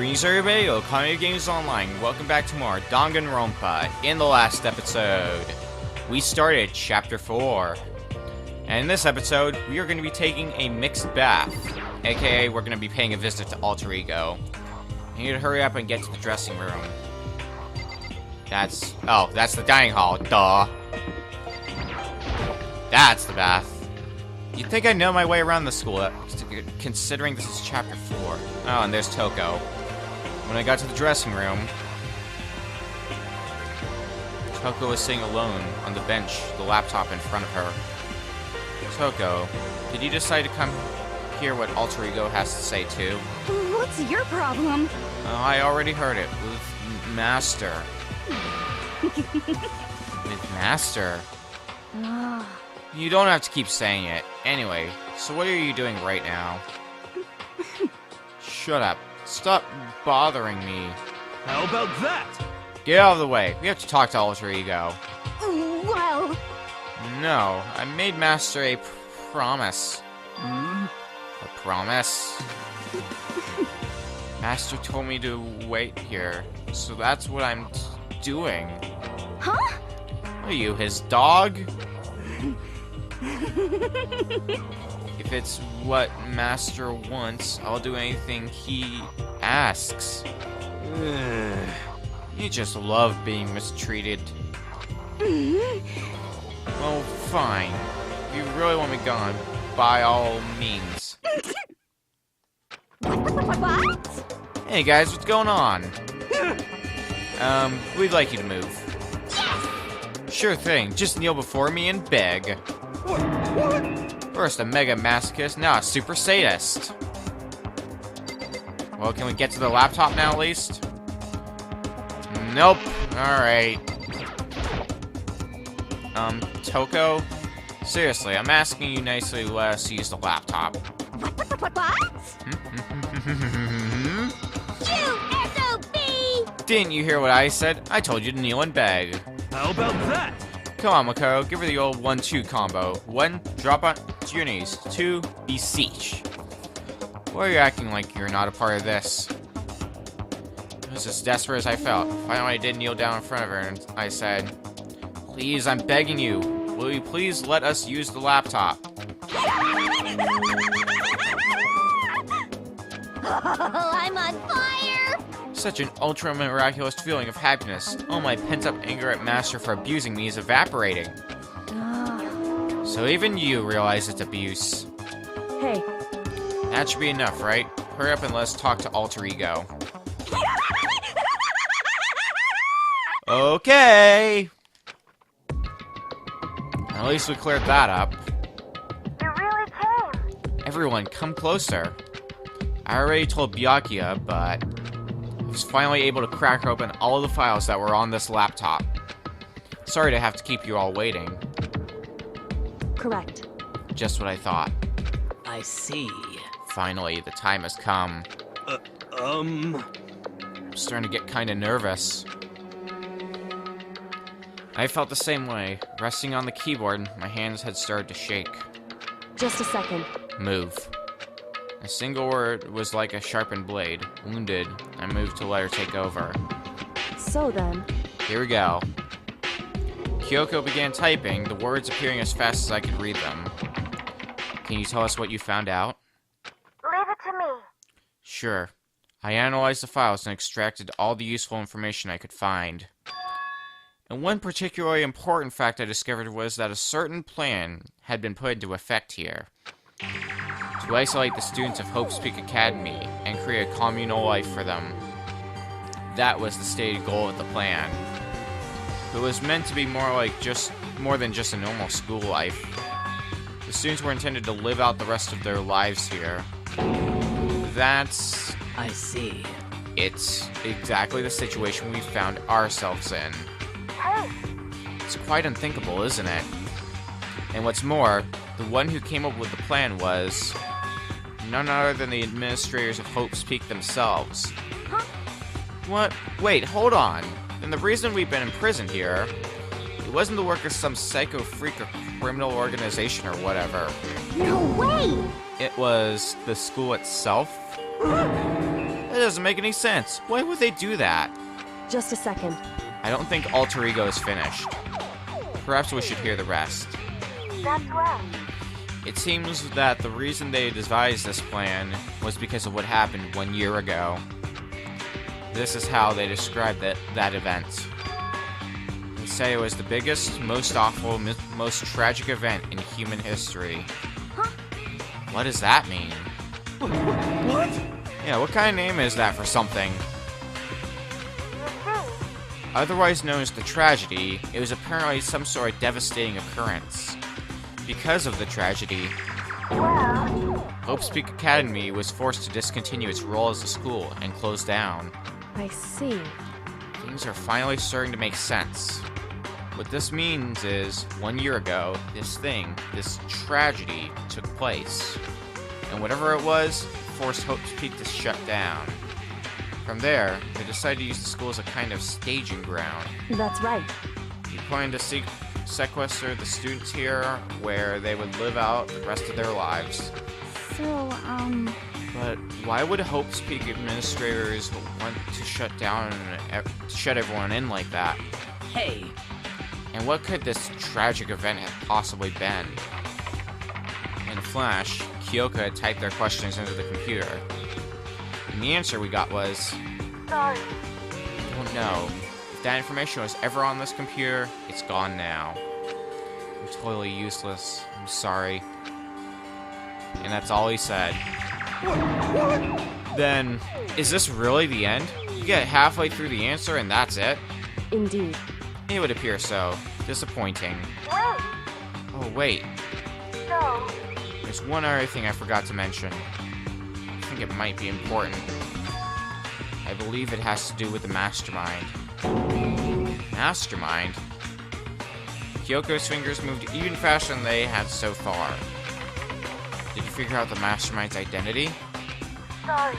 Greetings everybody, Okami Games Online. Welcome back to more Danganronpa. In the last episode, we started Chapter 4. And in this episode, we are going to be taking a mixed bath. AKA, we're going to be paying a visit to Alter Ego. I need to hurry up and get to the dressing room. That's the dining hall, duh. That's the bath. You'd think I know my way around the school, considering this is Chapter 4. Oh, and there's Toko. When I got to the dressing room, Toko was sitting alone on the bench, the laptop in front of her. Toko, did you decide to come hear what Alter Ego has to say too? What's your problem? Oh, I already heard it, with Master. With Master? You don't have to keep saying it. Anyway, so what are you doing right now? Shut up. Stop bothering me. How about that? Get out of the way. We have to talk to Alter Ego. Well... No, I made Master a promise. Hmm? A promise? Master told me to wait here, so that's what I'm doing. Huh? Are you his dog? If it's what Master wants, I'll do anything he asks. You just love being mistreated. Well, fine. If you really want me gone, by all means. What? Hey guys, what's going on? We'd like you to move. Yes! Sure thing, just kneel before me and beg. What? First a mega masochist, now a super sadist. Well, can we get to the laptop now at least? Nope. Alright. Toko? Seriously, I'm asking you nicely to let us use the laptop. What? You SOB! Didn't you hear what I said? I told you to kneel and beg. How about that? Come on, Makaro, give her the old 1-2 combo. 1, drop on to your knees. 2, beseech. Why are you acting like you're not a part of this? It was as desperate as I felt. Finally, I did kneel down in front of her and I said, "Please, I'm begging you. Will you please let us use the laptop?" I'm on fire! Such an ultra-miraculous feeling of happiness. All my pent-up anger at Master for abusing me is evaporating. So even you realize it's abuse. Hey. That should be enough, right? Hurry up and let's talk to Alter Ego. Okay! At least we cleared that up. You really came. Everyone, come closer. I already told Byakuya, but I was finally able to crack open all of the files that were on this laptop. Sorry to have to keep you all waiting. Correct. Just what I thought. I see. Finally, the time has come. I'm starting to get kinda nervous. I felt the same way. Resting on the keyboard, my hands had started to shake. Just a second. Move. A single word was like a sharpened blade. Wounded, I moved to let her take over. So then... Here we go. Kyoko began typing, the words appearing as fast as I could read them. Can you tell us what you found out? Leave it to me. Sure. I analyzed the files and extracted all the useful information I could find. And one particularly important fact I discovered was that a certain plan had been put into effect here. To isolate the students of Hope's Peak Academy and create a communal life for them. That was the stated goal of the plan. It was meant to be more than just a normal school life. The students were intended to live out the rest of their lives here. That's... I see. It's exactly the situation we found ourselves in. Hey, It's quite unthinkable, isn't it? And what's more, the one who came up with the plan was none other than the administrators of Hope's Peak themselves. Huh? What? Wait, hold on. And the reason we've been imprisoned here, it wasn't the work of some psycho freak or criminal organization or whatever. No way! It was the school itself. That doesn't make any sense. Why would they do that? Just a second. I don't think Alter Ego is finished. Perhaps we should hear the rest. That's right. It seems that the reason they devised this plan was because of what happened 1 year ago. This is how they described that event. They say it was the biggest, most awful, most tragic event in human history. Huh? What does that mean? What? Yeah, what kind of name is that for something? You see, Otherwise known as the tragedy, it was apparently some sort of devastating occurrence. Because of the tragedy, well, Hope's Peak Academy was forced to discontinue its role as a school and close down. I see. Things are finally starting to make sense. What this means is, 1 year ago, this tragedy took place. And whatever it was, forced Hope's Peak to shut down. From there, they decided to use the school as a kind of staging ground. That's right. They planned to sequester the students here, where they would live out the rest of their lives. So, But why would Hope's Peak administrators want to shut everyone in like that? Hey, And what could this tragic event have possibly been? In a flash, Kyoko had typed their questions into the computer. And the answer we got was, sorry. oh no, if that information was ever on this computer, it's gone now. I'm totally useless. I'm sorry. And that's all he said. What? Then, is this really the end? You get halfway through the answer and that's it? indeed. It would appear so. Disappointing. Wait, Oh wait, so, there's one other thing I forgot to mention. I think it might be important. I believe it has to do with the mastermind. Mastermind? Kyoko's fingers moved even faster than they had so far. Did you figure out the mastermind's identity? sorry.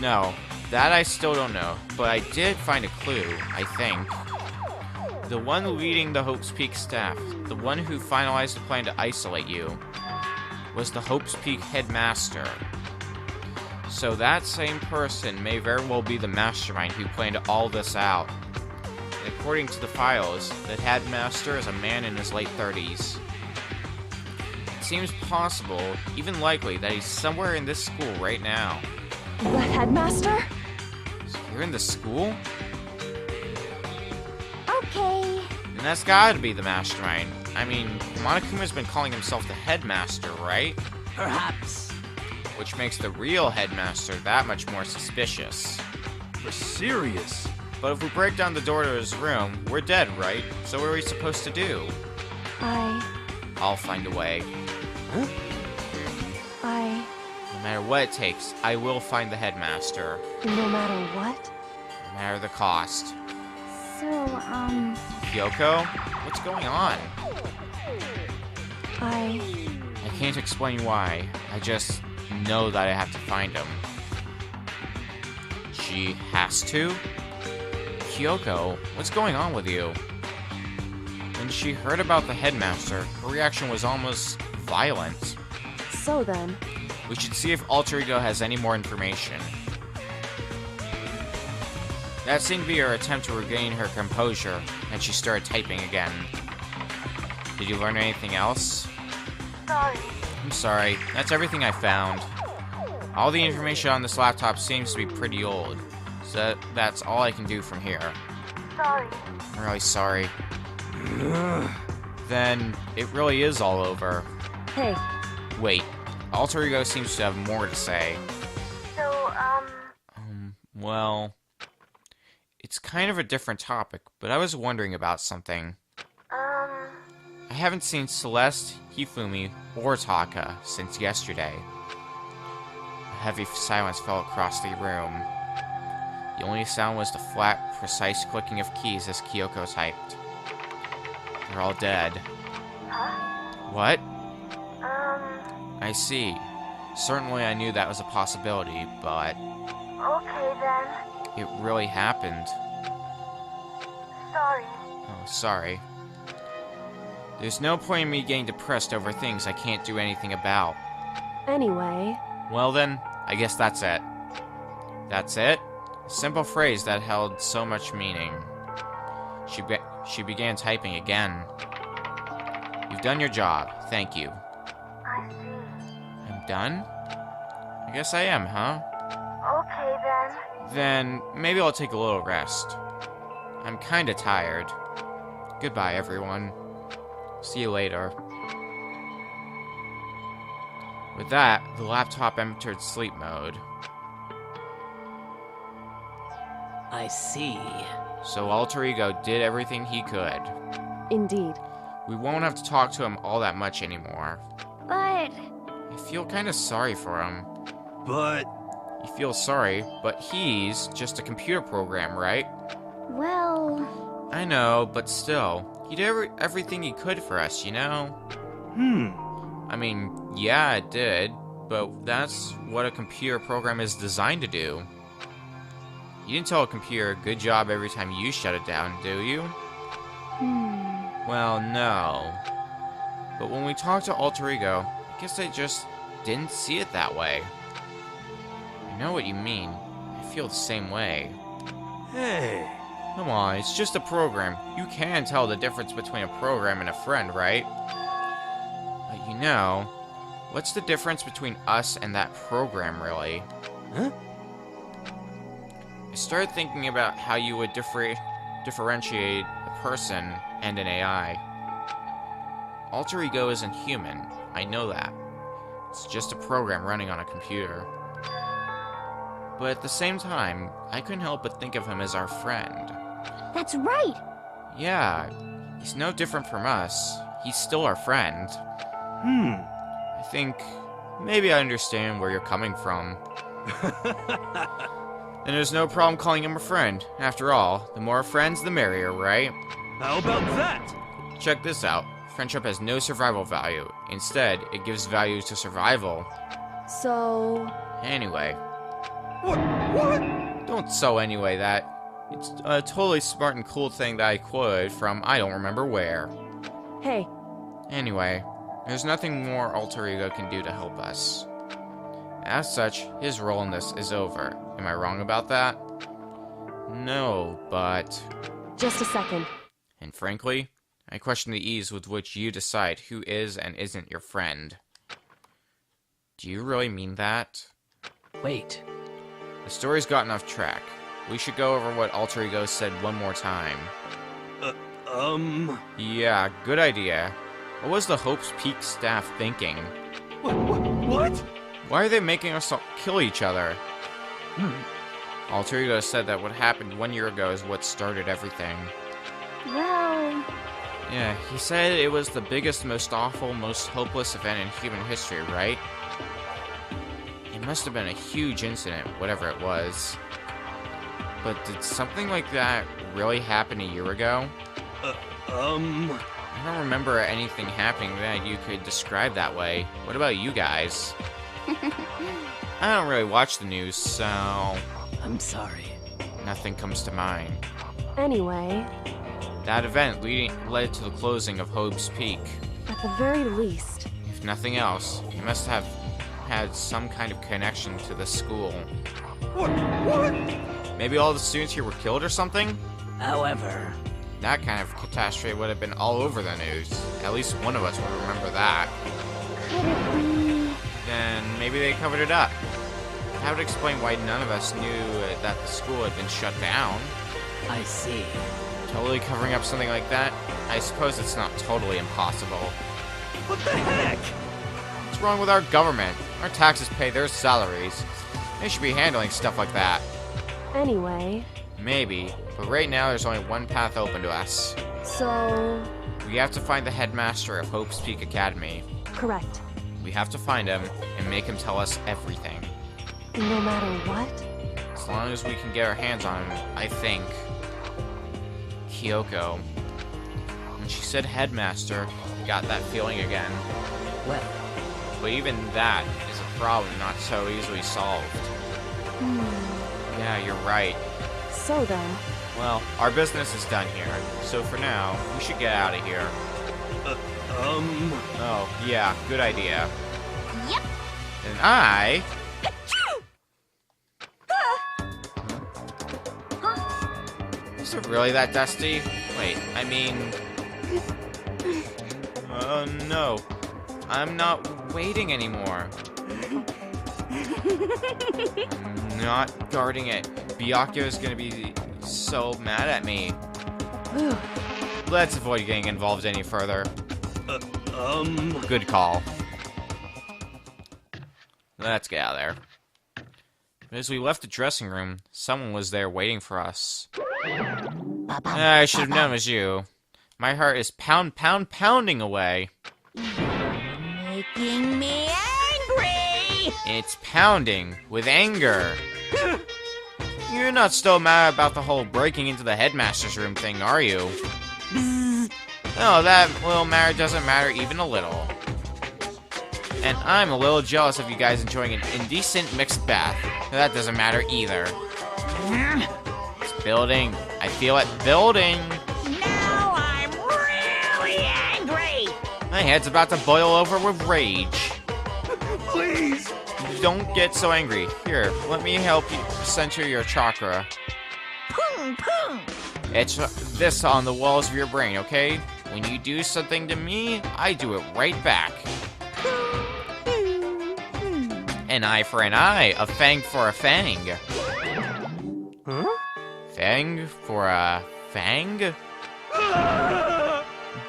No, that I still don't know, but I did find a clue, I think. The one leading the Hope's Peak staff, the one who finalized the plan to isolate you, was the Hope's Peak Headmaster. So that same person may very well be the mastermind who planned all this out. And according to the files, the Headmaster is a man in his late 30s. It seems possible, even likely, that he's somewhere in this school right now. The headmaster? You're in the school? Okay. And that's gotta be the mastermind. I mean, Monokuma's been calling himself the headmaster, right? perhaps. Which makes the real headmaster that much more suspicious. We're serious. But if we break down the door to his room, we're dead, right? So what are we supposed to do? I'll find a way. No matter what it takes, I will find the headmaster. No matter what? No matter the cost. So, Kyoko? What's going on? I can't explain why. I just know that I have to find him. She has to? Kyoko, what's going on with you? When she heard about the headmaster, her reaction was almost violent. So then, We should see if Alter Ego has any more information. That seemed to be her attempt to regain her composure, and she started typing again. Did you learn anything else? Sorry. I'm sorry, that's everything I found. All the information on this laptop seems to be pretty old, so that's all I can do from here. Sorry. I'm really sorry. Then, it really is all over. hey, Wait, Alter Ego seems to have more to say. So, Well, it's kind of a different topic, but I was wondering about something. I haven't seen Celeste, Hifumi, or Taka since yesterday. A heavy silence fell across the room. The only sound was the flat, precise clicking of keys as Kyoko typed. They're all dead. huh? What? I see. Certainly I knew that was a possibility, but Okay then. it really happened. Sorry. Oh, sorry. There's no point in me getting depressed over things I can't do anything about. anyway, Well then, I guess that's it. That's it? A simple phrase that held so much meaning. She began typing again. You've done your job. Thank you. I see. I'm done? I guess I am, huh? Okay then. Then maybe I'll take a little rest. I'm kinda tired. Goodbye, everyone. See you later. With that, the laptop entered sleep mode. I see. So Alter Ego did everything he could. Indeed. We won't have to talk to him all that much anymore. But I feel kinda sorry for him. But You feel sorry, but he's just a computer program, right? Well, I know, but still, he did everything he could for us, you know? I mean, yeah, it did, but that's what a computer program is designed to do. You didn't tell a computer good job every time you shut it down, do you? Well, no. But when we talked to Alter Ego, I guess I just didn't see it that way. I know what you mean. I feel the same way. hey, Come on, it's just a program. You can tell the difference between a program and a friend, right? But you know, what's the difference between us and that program, really? Huh? I started thinking about how you would differentiate a person and an AI. Alter Ego isn't human. I know that. It's just a program running on a computer. But at the same time, I couldn't help but think of him as our friend. that's right. Yeah, he's no different from us. He's still our friend. I think maybe I understand where you're coming from. And there's no problem calling him a friend. After all, the more friends, the merrier, right? How about that? Check this out. Friendship has no survival value. Instead, it gives value to survival. So, Anyway, What? don't so anyway that. It's a totally smart and cool thing that I quoted from I don't remember where. hey, Anyway, there's nothing more Alter Ego can do to help us. As such, his role in this is over. Am I wrong about that? No, but... just a second. And frankly, I question the ease with which you decide who is and isn't your friend. Do you really mean that? Wait. The story's gotten off track. We should go over what Alter Ego said one more time. Yeah, good idea. What was the Hope's Peak staff thinking? What? Why are they making us all kill each other? Alter Ego said that what happened 1 year ago is what started everything. Well, Yeah, he said it was the biggest, most awful, most hopeless event in human history, right? It must have been a huge incident, whatever it was. But did something like that really happen a year ago? I don't remember anything happening that you could describe that way. What about you guys? I don't really watch the news, so I'm sorry. nothing comes to mind. anyway, That event led to the closing of Hope's Peak. at the very least. If nothing else, he must have had some kind of connection to the school. What? Maybe all the students here were killed or something? However, That kind of catastrophe would have been all over the news. At least one of us would remember that. Could it be? Then maybe they covered it up. That would explain why none of us knew that the school had been shut down. I see. Totally covering up something like that? I suppose it's not totally impossible. What the heck? What's wrong with our government? Our taxes pay their salaries. They should be handling stuff like that. Anyway, Maybe, but right now there's only one path open to us. so, We have to find the headmaster of Hope's Peak Academy. correct. We have to find him and make him tell us everything. No matter what? As long as we can get our hands on him, I think. Kyoko. When she said headmaster, I got that feeling again. Well, But even that is a problem not so easily solved. Yeah, you're right. So then, Well, our business is done here, so for now, we should get out of here. Oh, yeah, good idea. Yep. And I... Is it really that dusty? Wait, I mean... Oh no. I'm not waiting anymore. I'm not guarding it. Byakuya is gonna be so mad at me. Let's avoid getting involved any further. Good call. Let's get out of there. As we left the dressing room, someone was there waiting for us. I should have known it was you. My heart is pounding away. Making me angry! It's pounding with anger. You're not still mad about the whole breaking into the headmaster's room thing, are you? No, that little matter doesn't matter even a little. And I'm a little jealous of you guys enjoying an indecent mixed bath. That doesn't matter either. It's building. I feel it building. Now I'm really angry! My head's about to boil over with rage. Please! Don't get so angry. Here, let me help you center your chakra. Pung pung! It's this on the walls of your brain, okay? When you do something to me, I do it right back. An eye for an eye, a fang for a fang. Huh? Fang for a fang?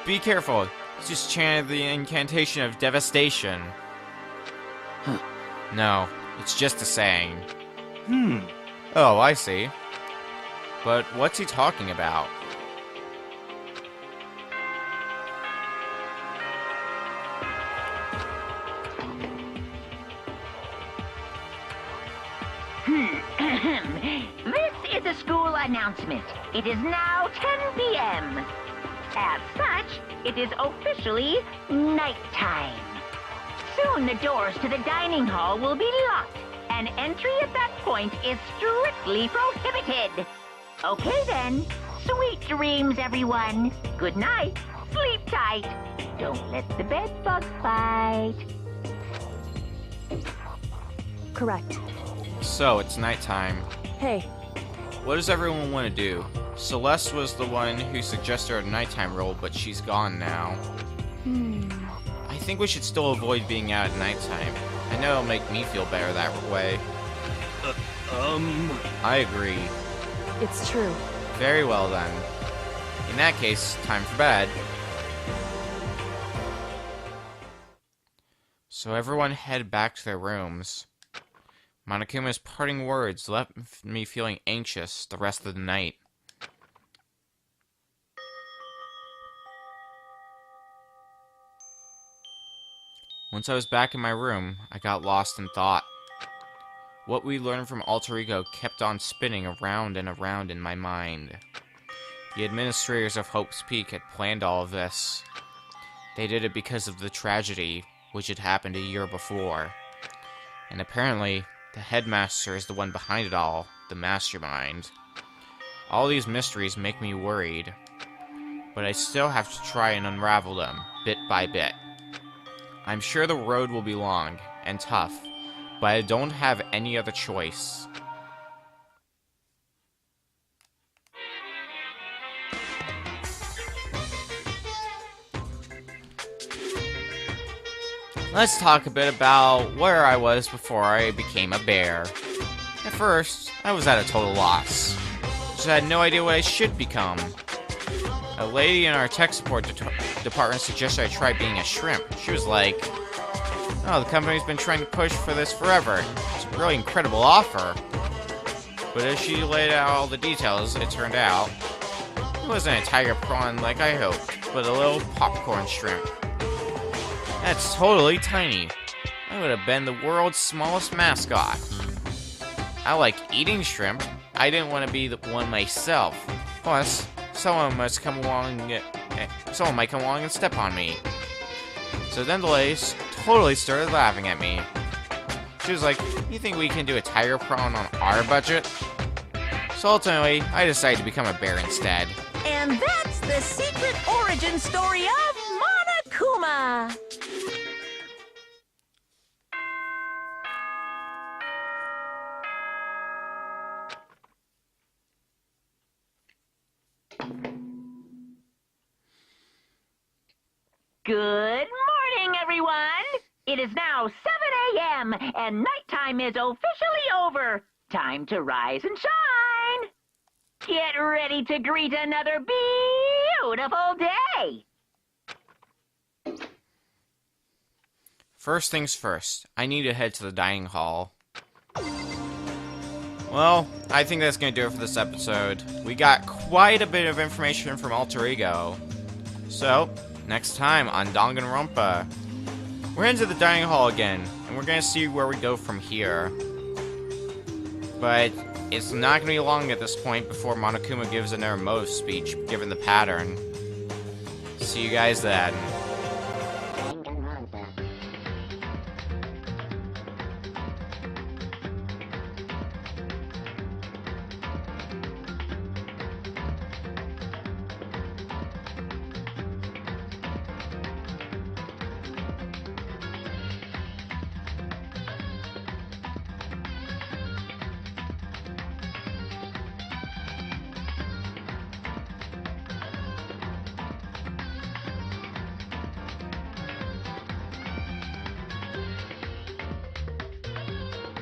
Be careful. Just chanted the incantation of devastation. No, it's just a saying. Oh, I see. But what's he talking about? This is a school announcement. It is now 10 p.m. As such, it is officially nighttime. Soon the doors to the dining hall will be locked, and entry at that point is strictly prohibited. Okay then, sweet dreams, everyone. Good night, sleep tight. Don't let the bed bugs bite. Correct. So, it's nighttime. Hey, What does everyone want to do? Celeste was the one who suggested a nighttime rule, but she's gone now. I think we should still avoid being out at nighttime. I know it'll make me feel better that way. I agree. it's true. Very well then. In that case, time for bed. So everyone head back to their rooms. Monokuma's parting words left me feeling anxious the rest of the night. Once I was back in my room, I got lost in thought. What we learned from Alter Ego kept on spinning around and around in my mind. The administrators of Hope's Peak had planned all of this. They did it because of the tragedy which had happened a year before. And apparently, the Headmaster is the one behind it all, the mastermind. All these mysteries make me worried, but I still have to try and unravel them, bit by bit. I'm sure the road will be long and tough, but I don't have any other choice. Let's talk a bit about where I was before I became a bear. At first, I was at a total loss. Just had no idea what I should become. A lady in our tech support department suggested I try being a shrimp. She was like, "Oh, the company's been trying to push for this forever. It's a really incredible offer." But as she laid out all the details, it turned out it wasn't a tiger prawn like I hoped, but a little popcorn shrimp. That's totally tiny. I would have been the world's smallest mascot. I like eating shrimp. I didn't want to be the one myself. Plus, someone might come along and step on me. So then the lady totally started laughing at me. She was like, "You think we can do a tiger prawn on our budget?" So ultimately, I decided to become a bear instead. And that's the secret origin story of Monokuma! Good morning, everyone! It is now 7 a.m., and nighttime is officially over. Time to rise and shine! Get ready to greet another beautiful day! First things first, I need to head to the dining hall. Well, I think that's going to do it for this episode. We got quite a bit of information from Alter Ego. So, next time on Danganronpa, we're heading to the dining hall again, and we're going to see where we go from here. But it's not going to be long at this point before Monokuma gives another motive speech, given the pattern. See you guys then.